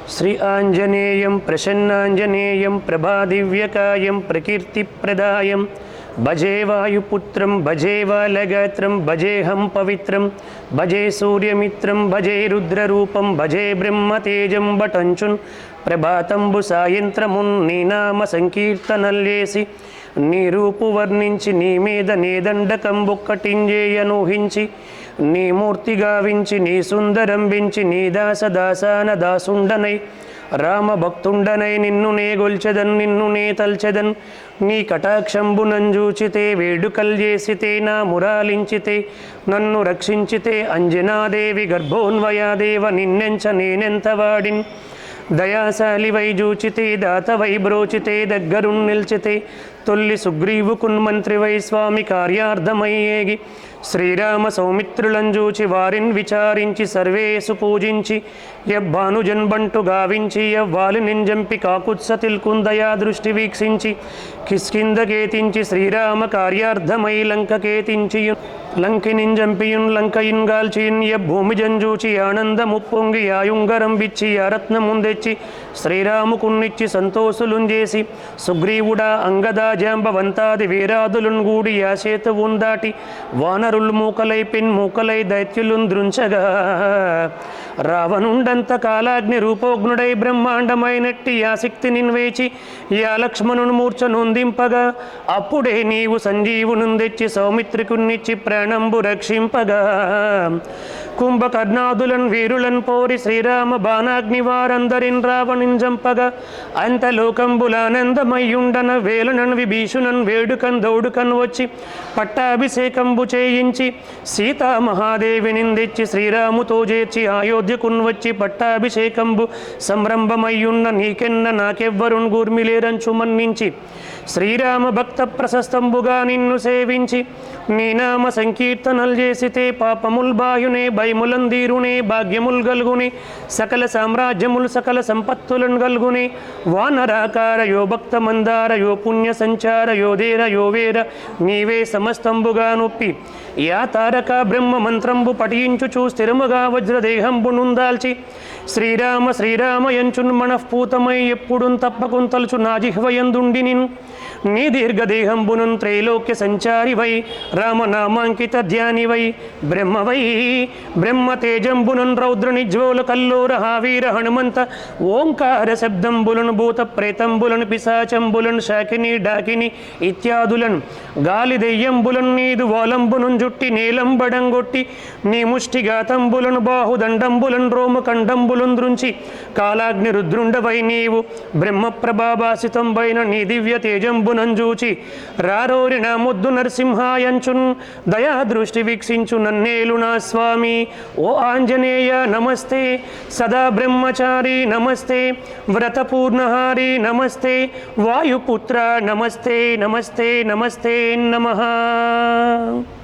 श्री आंजनेयं प्रसन्नांजनेयं प्रभादिव्यकायं प्रकीर्तिप्रदायं भजे वायुपुत्रं भजे बालगात्रं भजेऽहं पवित्रं भजे सूर्यमित्रं भजे रुद्ररूपं भजे ब्रह्मतेजं बटंचुन् ప్రభాతంబు సాయంత్రమున్ నీ నామ సంకీర్తనల్లేసి నీ రూపు వర్ణించి నీ మీద నీ దండకంబొక్కటింజేయనూహించి నీ మూర్తి గావించి నీ సుందరంబించి నీ దాసదాసాన దాసుండనై రామభక్తుండనై నిన్ను నే గొల్చెదన్ నిన్ను నే తల్చెదన్ నీ కటాక్షంబునంజూచితే వేడుకల్ చేసితే నా మురాలించితే నన్ను రక్షించితే అంజనాదేవి గర్భోన్వయాదేవ నిన్నెంచ నేనెంత వాడిన్ దయాశాలివై జూచితే దాతవై బ్రోచితే దగ్గరున్ నిల్చితే తొల్లి సుగ్రీవుకున్మంత్రివై స్వామి కార్యార్థమై ఏగి శ్రీరామ సౌమిత్రులంజూచి వారిన్ విచారించి సర్వేసు పూజించి యబ్బానుజన్బంటు గావించి యవ్వాలి నింజంపి కాకుత్స తిల్కుందయా దృష్టి వీక్షించి కిష్కిందకేతించి శ్రీరామ కార్యార్థమై లంకకేతించి లంకినింజంపియున్ లంకయున్ గాల్చియున్ యభూమి జంజూచి ఆనందముప్పొంగి యాయుంగరం బిచ్చి యారత్నముందెచ్చి శ్రీరాముకున్నిచ్చి సంతోషులుంజేసి సుగ్రీవుడా అంగదా జాంబవంతాది వీరాదులున్ గూడి యాసేతువున్ దాటి వానరుల్ మూకలై పిన్ మూకలై దైత్యులున్ దృంచగా రావణుండంత కాలాగ్ని రూపోగ్నుడై బ్రహ్మాండమైనట్టి యాశక్తి నిన్వేచి యా లక్ష్మణుని మూర్ఛ నొందింపగా అప్పుడే నీవు సంజీవునుందెచ్చి సౌమిత్రికున్నిచ్చి ప్రాణంబు రక్షింపగా కుంభకర్ణాదులన్ వీరులన్ పోరి శ్రీరామ బాణాగ్ని వారందరిన్ రావణింజంపగా అంతలోకంబులానందమయ్యుండన వేలునన్ విభీషునన్ వేడుకన్ దౌడుకన్ వచ్చి పట్టాభిషేకంబు చేయించి సీతామహాదేవినిందెచ్చి శ్రీరాముతో చేర్చి అయోధ్యకున్ వచ్చి పట్టాభిషేకంబు సంరంభమయ్యున్న నీకెన్న నాకెవ్వరున్ గూర్మిలేరంచు మన్నించి శ్రీరామ భక్త ప్రశస్తంబుగా నిన్ను సేవించి నీ నామ సంకీర్తనల్ చేసితే పాపముల్ బాయునే భయములందీరునే భాగ్యముల్ గల్గునే సకల సామ్రాజ్యముల్ సకల సంపత్తులను గల్గునే వానరాకార యో భక్త మందార యో పుణ్య సంచార యో దేర యో వేర నీవే సమస్తంబుగా నొప్పి యా తారక బ్రహ్మ మంత్రంబు పఠించుచు స్థిరముగా వజ్రదేహంబు నుందాల్చి శ్రీరామ శ్రీరామ యంచున్ మనఃపూతమై ఎప్పుడున్ తప్పకున్ తలుచు నా జిహ్వయందుండి నిన్ నీ దీర్ఘదేహంబునున్ త్రైలోక్య సంచారివై రామనామాంకిత ధ్యానివై బ్రహ్మవై బ్రహ్మ తేజంబునున్ రౌద్ర నిజ్వోల కల్లోర హావీర హనుమంత ఓంకార శబ్దంబులను భూత ప్రేతంబులను పిశాచంబులను శాకిని డాకిని ఇత్యాదులను గాలి దెయ్యంబులను నీదు వాలంబును జుట్టి నేలంబడంగొట్టి నీ ముష్టిఘాతంబులను బాహుదండంబులను రోమకండంబులను దృంచి కాలాగ్ని రుద్రుండవై నీవు బ్రహ్మప్రభాభాసితంబైన నీ దివ్య తేజంబునంజూచి రారోరి నా ముద్దు నరసింహాయంచున్ దయా దృష్టి వీక్షించు నన్నేలు నా స్వామి ఓ ఆంజనేయ నమస్తే సదా బ్రహ్మచారి నమస్తే వ్రతపూర్ణహారి నమస్తే వాయుపుత్ర నమస్తే నమస్తే నమస్తే నమః